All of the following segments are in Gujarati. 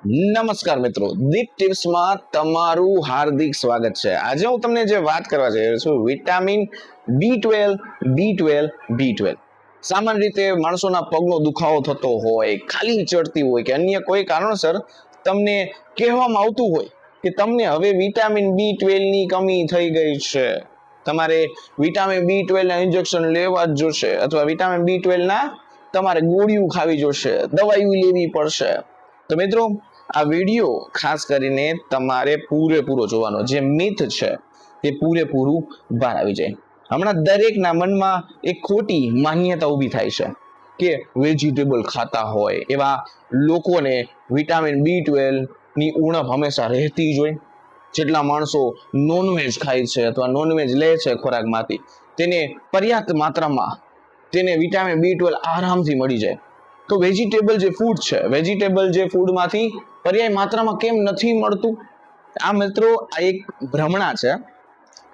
નમસ્કાર મિત્રો, દીપ ટિપ્સમાં તમારું હાર્દિક સ્વાગત છે. આજે હું તમને જે વાત કરવા જઈ રહ્યો છું વિટામિન B12. સામાન્ય રીતે માણસોના પગનો દુખાવો થતો હોય, ખાલી ચડતી હોય કે અન્ય કોઈ કારણસર તમને કહેવામાં આવતું હોય કે તમને હવે વિટામિન B12 ની કમી થઈ ગઈ છે, તમારે વિટામિન B12 ના ઇન્જેક્શન લેવા જ જોશે અથવા વિટામિન B12 ના તમારે ગોળીઓ ખાવી જોશે, દવાઈઓ લેવી પડશે. તો મિત્રો, આ વિડીયો ખાસ કરીને તમારે પૂરેપૂરો જોવાનો, જે મિથ છે તે પૂરેપૂરું બહાર આવી જાય. હમણાં દરેકના મનમાં એક ખોટી માન્યતા ઊભી થાય છે કે વેજીટેબલ ખાતા હોય એવા લોકોને વિટામિન B12 ની ઉણપ હંમેશા રહેતી જ હોય. જેટલા માણસો નોનવેજ ખાય છે અથવા નોનવેજ લે છે ખોરાકમાંથી, તેને પર્યાપ્ત માત્રામાં તેને વિટામિન B12 આરામથી મળી જાય. તો વેજીટેબલ જે ફૂડ છે, વેજીટેબલ જે ફૂડમાંથી પર્યાપ્ત માત્રામાં કેમ નથી મળતું? આ મિત્રો, આ એક ભ્રમણા છે,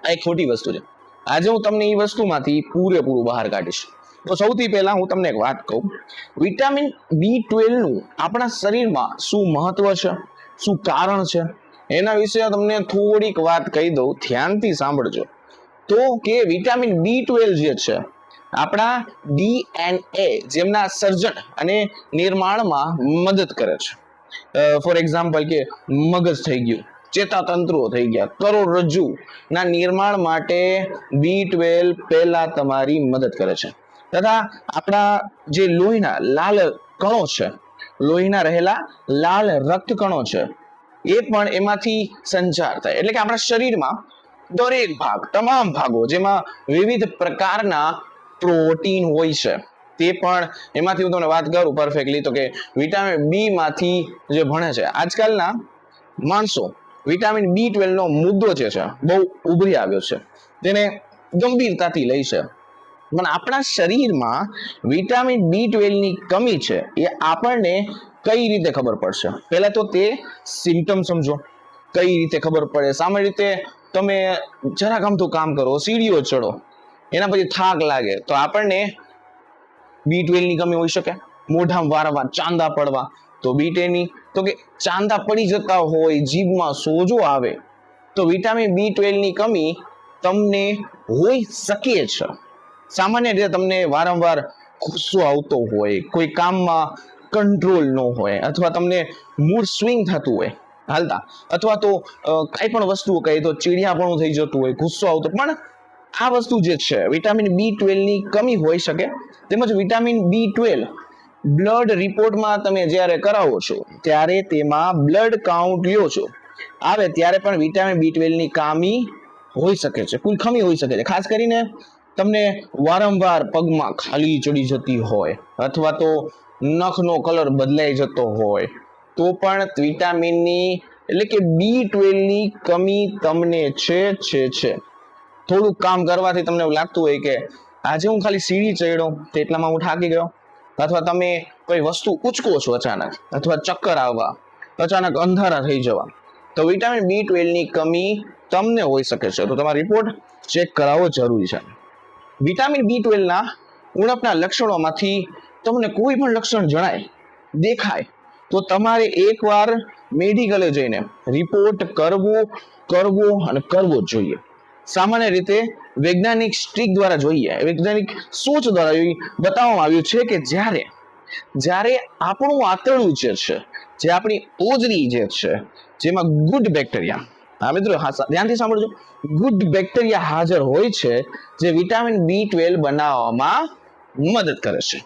આ એક ખોટી વસ્તુ છે. આજે હું તમને એ વસ્તુમાંથી પૂરેપૂરું બહાર કાઢીશ. તો સૌથી પહેલા હું તમને એક વાત કહું, વિટામિન B12 નું આપણા શરીરમાં શું મહત્વ છે, શું કારણ છે, એના વિશે તમને થોડીક વાત કહી દઉં, ધ્યાનથી સાંભળજો. તો કે વિટામિન B12 જે છે આપણા DNA જેમના સર્જન અને નિર્માણમાં મદદ કરે છે. ફોર એક્ઝામ્પલ કે મગજ થઈ ગયું, ચેતાતંત્રો થઈ ગયા, કરોડરજ્જુ ના નિર્માણ માટે B12 પહેલા તમારી મદદ કરે છે. તથા આપણા જે લોહીના લાલ કણો છે, લોહીના રહેલા લાલ રક્ત કણો છે, એ પણ એમાંથી સંચાર થાય. એટલે કે આપણા શરીરમાં દરેક ભાગ, તમામ ભાગો જેમાં વિવિધ પ્રકારના પ્રોટીન હોય છે, તે પણ એમાંથી હું તમને વાત કરું પરફેક્ટલી, તો કે વિટામિન બી માંથી જે ભણે છે. આજકાલના માણસો વિટામિન B12 નો મુદ્દો જે છે બહુ ઉભરી આવ્યો છે, તેને ગંભીરતાથી લે છે. પણ આપણા શરીરમાં વિટામિન B12 ની કમી છે એ આપણને કઈ રીતે ખબર પડશે? પહેલા તો તે સિમ્ટમ સમજો. કઈ રીતે ખબર પડે? સામાન્ય રીતે તમે જરાક અમથું કામ કરો, સીડીઓ ચડો, એના પછી થાક લાગે, તો આપણને B12 ની કમી હોઈ શકે. મોઢામાં વારંવાર ચાંદા પડવા, તો B12 ની, તો કે ચાંદા પડી જતા હોય, જીભમાં સોજો આવે, તો વિટામિન B12 ની કમી તમને હોઈ શકે છે. સામાન્ય રીતે તમને વારંવાર ગુસ્સો આવતો હોય, કોઈ કામમાં કંટ્રોલ ન હોય, અથવા તમને મૂડ સ્વિંગ થતું હોય હાલતા, અથવા તો કઈ પણ વસ્તુ કહે તો ચીડિયાપણું થઈ જતું હોય, ગુસ્સો આવતો, પણ આ વસ્તુ જે છે વિટામિન B12 ની કમી હોઈ શકે. તેમજ વિટામિન B12 બ્લડ રિપોર્ટમાં તમે જ્યારે કરાવો છો ત્યારે તેમાં બ્લડ કાઉન્ટ લ્યો છો આવે ત્યારે પણ વિટામિન B12 ની કમી હોઈ શકે છે, કોઈ ખામી હોઈ શકે છે. ખાસ કરીને તમને વારંવાર પગમાં ખાલી ચડી જતી હોય અથવા તો નખનો કલર બદલાઈ જતો હોય, તો પણ વિટામિનની એટલે કે B12 ની કમી તમને છે. થોડુંક કામ કરવાથી તમને એવું લાગતું હોય કે આજે હું ખાલી સીડી ચડ્યો તો એટલામાં હું થાકી ગયો, અથવા તમે કોઈ વસ્તુ ઉચકો છો અચાનક, અથવા ચક્કર આવવા, અચાનક અંધારા થઈ જવા, તો વિટામિન B12 ની કમી તમને હોઈ શકે છે. તો તમારો રિપોર્ટ ચેક કરાવવો જરૂરી છે. વિટામિન B12 ના ઉણપના લક્ષણોમાંથી તમને કોઈ પણ લક્ષણ જણાય, દેખાય, તો તમારે એકવાર મેડિકલે જઈને રિપોર્ટ કરવો અને કરવો જ જોઈએ. સામાન્ય રીતે વૈજ્ઞાનિક સ્ટ્રીક દ્વારા જોઈએ, વૈજ્ઞાનિક સોચ દ્વારા બતાવવામાં આવ્યું છે કે જ્યારે આપણું આંતરડું જે છે, જે આપણી ઓજરી જે છે, જેમાં ગુડ બેક્ટેરિયા, હા મિત્રો ધ્યાનથી સાંભળજો, ગુડ બેક્ટેરિયા હાજર હોય છે, જે વિટામિન B12 બનાવવામાં મદદ કરે છે.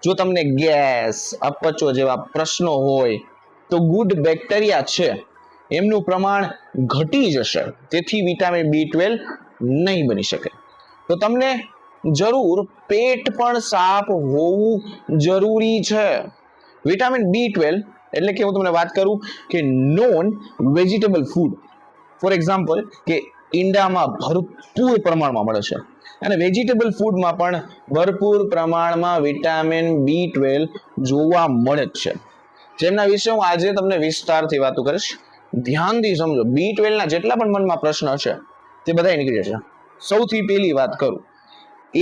જો તમને ગેસ, અપચો જેવા પ્રશ્નો હોય, તો ગુડ બેક્ટેરિયા છે એમનું પ્રમાણ ઘટી જશે, તેથી વિટામિન B12 નહીં બની શકે. તો તમને જરૂર પેટ પણ સાફ હોવું જરૂરી છે. વિટામિન B12 એટલે કે હું તમને વાત કરું કે non vegetable food, for example કે ઈંડામાં ભરપૂર પ્રમાણમાં મળે છે, અને વેજીટેબલ ફૂડમાં પણ ભરપૂર પ્રમાણમાં વિટામિન B12 જોવા મળે જ છે, જેમના વિશે હું આજે તમને વિસ્તારથી વાતો કરીશ. ધ્યાનથી સમજો, B12 ના જેટલા પણ મનમાં પ્રશ્ન છે તે બધા નીકળી જશે. સૌથી પહેલી વાત કરું,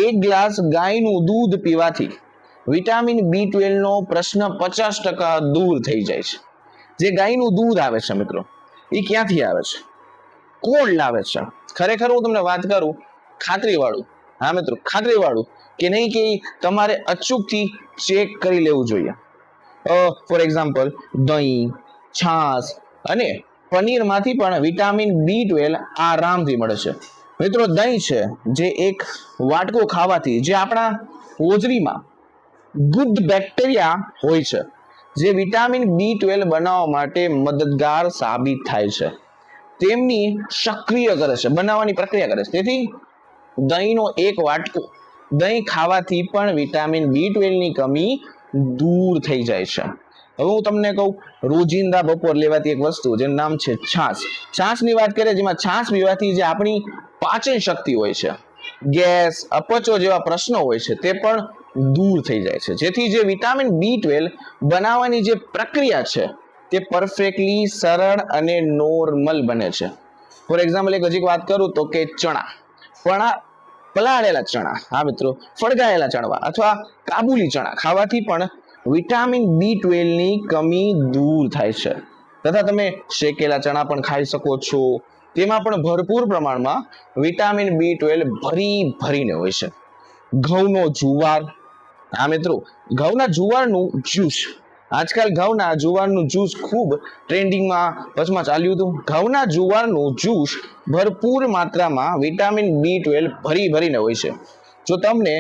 એક ગ્લાસ ગાયનું દૂધ પીવાથી વિટામિન B12 નો પ્રશ્ન 50% દૂર થઈ જાય છે. જે ગાયનું દૂધ આવે છે મિત્રો, એ ક્યાંથી આવે છે, કોણ લાવે છે? ખરેખર હું તમને વાત કરું, ખાતરીવાળું, હા મિત્રો ખાતરીવાળું, કે નહીં કે તમારે અચૂકથી ચેક કરી લેવું જોઈએ. ફોર એક્ઝામ્પલ, દહીં, છાશ અને પનીરમાંથી પણ વિટામિન B12 આરામથી મળે છે. મિત્રો દહીં છે જે એક વાટકો ખાવાથી જે આપણા હોજરીમાં ગુડ બેક્ટેરિયા હોય છે, જે વિટામિન B12 બનાવવા માટે મદદગાર સાબિત થાય છે, તેમની સક્રિય કરે છે, બનાવવાની પ્રક્રિયા કરે છે. તેથી દહીંનો એક વાટકો દહીં ખાવાથી પણ વિટામિન B12 ની કમી દૂર થઈ જાય છે. હવે હું તમને કહું, રોજિંદા બપોર લેવાતી એક વસ્તુ જેનું નામ છે છાશ. છાશની વાત કરીએ, જેમાં છાશ પીવાથી જે આપણી પાચન શક્તિ હોય છે, ગેસ, અપચો જેવા પ્રશ્નો હોય છે, તે પણ દૂર થઈ જાય છે. જેથી જે વિટામિન B12 બનાવવાની જે પ્રક્રિયા છે તે પરફેક્ટલી સરળ અને નોર્મલ બને છે. ફોર એક્ઝામ્પલ એક હજી વાત કરું તો કે ચણા, પલાળેલા ચણા, હા મિત્રો ફળગાયેલા ચણા અથવા કાબુલી ચણા ખાવાથી પણ વિટામિન B12 ની કમી દૂર થાય છે. તથા તમે શેકેલા ચણા પણ ખાઈ શકો છો, તેમાં પણ ભરપૂર પ્રમાણમાં વિટામિન B12 ભરીને હોય છે. ઘઉંનો જુવાર, હા મિત્રો ઘઉંના જુવારનું જ્યુસ, આજકાલ ઘઉંના જુવારનું જ્યુસ ખૂબ ટ્રેન્ડિંગમાં વચમાં ચાલ્યું હતું. ઘઉંના જુવારનું જ્યુસ ભરપૂર માત્રામાં વિટામિન B12 ભરીને હોય છે. જો તમને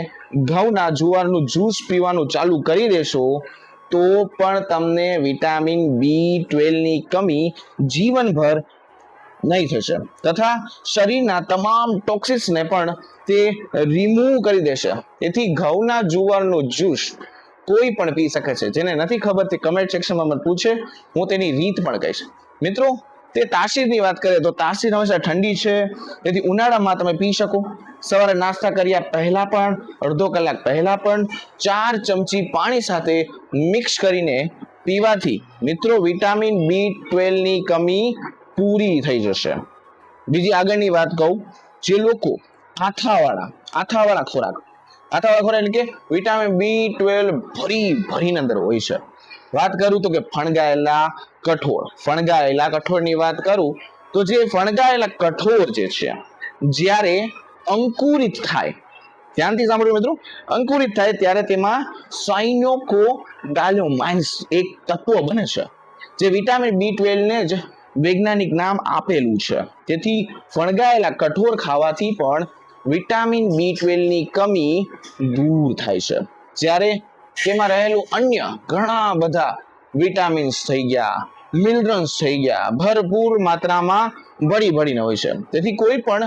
ઘઉંના જુવારનું જ્યુસ પીવાનું ચાલુ કરી દેશો તો પણ તમને વિટામિન B12 ની કમી જીવનભર નહીં થશે, તથા શરીરના તમામ ટોક્સિન્સને પણ તે રિમૂવ કરી દેશે. તેથી ઘઉંના જુવારનું જ્યુસ કોઈ પણ પી શકે છે. જેને નથી ખબર તે કમેન્ટ સેક્શનમાં મને પૂછે, હું તેની રીત પણ કહીશ. મિત્રો તે તાસીરની વાત કરીએ તો તાસીર હંમેશા ઠંડી છે, તેથી ઉનાળામાં તમે પી શકો. સવારે નાસ્તા કર્યા પહેલા પણ, અડધો કલાક પહેલા પણ 4 ચમચી પાણી સાથે મિક્સ કરીને પીવાથી મિત્રો વિટામિન B12 ની કમી પૂરી થઈ જશે. બીજી આગળની વાત કહું, જે લોકો આથાવાળા ખોરાક એટલે કે વિટામિન B12 ભરીને અંદર હોય છે. વાત કરું તો કે ફણગાયેલા કઠોળની વાત કરું તો જે ફણગાયેલા કઠોળ જે છે, જ્યારે અંકુરિત થાય, ધ્યાનથી સાંભળો મિત્રો, અંકુરિત થાય ત્યારે તેમાં સાયનોકોબાલેમાઇન્સ એક તત્વ બને છે, જે વિટામિન B12 ને જ વૈજ્ઞાનિક નામ આપેલું છે. તેથી ફણગાયેલા કઠોળ ખાવાથી પણ વિટામિન B12 ની કમી દૂર થાય છે. જ્યારે તેમાં રહેલું અન્ય ઘણા બધા વિટામિન્સ થઈ ગયા, મિનરલ્સ થઈ ગયા, ભરપૂર માત્રામાં ભરીને હોય છે. તેથી કોઈ પણ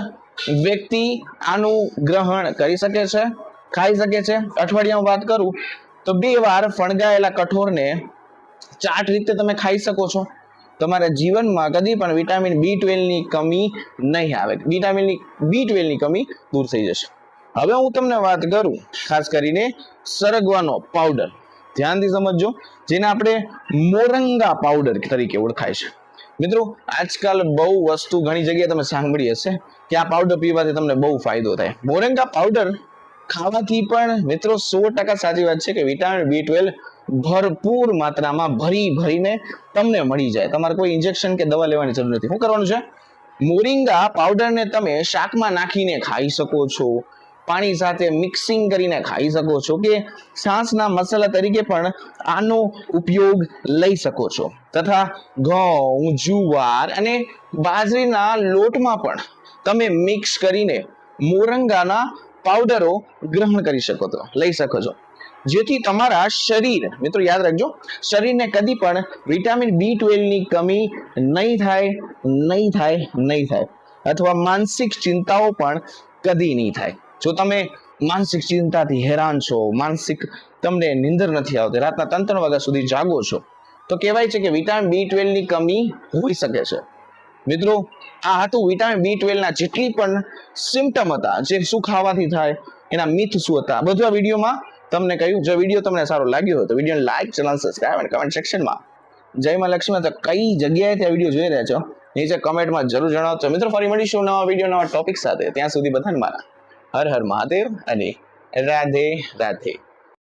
વ્યક્તિ આનું ગ્રહણ કરી શકે છે, ખાઈ શકે છે. અઠવાડિયામાં વાત કરું તો 2 વાર ફણગાયેલા કઠોળને ચાટ રીતે તમે ખાઈ શકો છો. તમારા જીવનમાં કદી પણ વિટામિન B12 ની કમી નહીં આવે, વિટામિન B12 ની કમી દૂર થઈ જશે. હવે હું તમને વાત કરું ખાસ કરીને સરગવાનો પાવડર, ધ્યાનથી સમજજો, જેને આપણે મોરંગા પાવડર તરીકે ઓળખાય છે. મિત્રો આજકાલ બહુ વસ્તુ ઘણી જગ્યાએ તમે સાંભળી હશે કે આ પાવડર પીવાથી તમને બહુ ફાયદો થાય. મોરંગા પાવડર ખાવાથી પણ મિત્રો 100% સાચી વાત છે કે વિટામિન B12 ભરપૂર માત્રામાં ભરીને તમને મળી જાય. તમારે કોઈ ઇન્જેક્શન કે દવા લેવાની જરૂર નથી. શું કરવાનું છે? મોરિંગા પાવડરને તમે શાકમાં નાખીને ખાઈ શકો છો, પાણી સાથે મિક્સિંગ કરીને ખાઈ શકો છો, કે છાશના મસાલા તરીકે પણ આનો ઉપયોગ લઈ શકો છો. તથા ઘઉં, જુવાર અને બાજરીના લોટમાં પણ તમે મિક્સ કરીને મોરંગાના પાવડરો ગ્રહણ કરી શકો છો, લઈ શકો છો. જેથી તમારા શરીર, મિત્રો યાદ રાખજો, શરીરને કદી પણ વિટામિન B12 ની કમી નહીં થાય અથવા માનસિક ચિંતાઓ પણ કદી નહીં થાય. જો તમે માનસિક ચિંતાથી હેરાન છો, તમને નીંદર નથી આવતી, રાતના 3 વાગ્યા સુધી જાગો છો, તો કહેવાય છે કે વિટામિન B12 ની કમી હોઈ શકે છે. મિત્રો આ હતું વિટામિન B12 ના જેટલી પણ સિમ્પટમ હતા, જે શું ખાવાથી થાય, એના મિથ શું હતા, બધું આ વિડીયોમાં તમને કહ્યું. જો વિડીયો તમને સારો લાગ્યો હોય તો વિડીયોને લાઈક, ચેનલ સબસ્ક્રાઇબ અને કમેન્ટ સેક્શનમાં જય માં લક્ષ્મી તો કઈ જગ્યાએથી આ વિડીયો જોઈ રહ્યા છો નીચે કમેન્ટમાં જરૂર જણાવજો. મિત્રો ફરી મળીશું નવા વિડીયો, નવા ટોપિક સાથે. ત્યાં સુધી બધાને મારા હર હર મહાદેવ અને રાધે રાધે.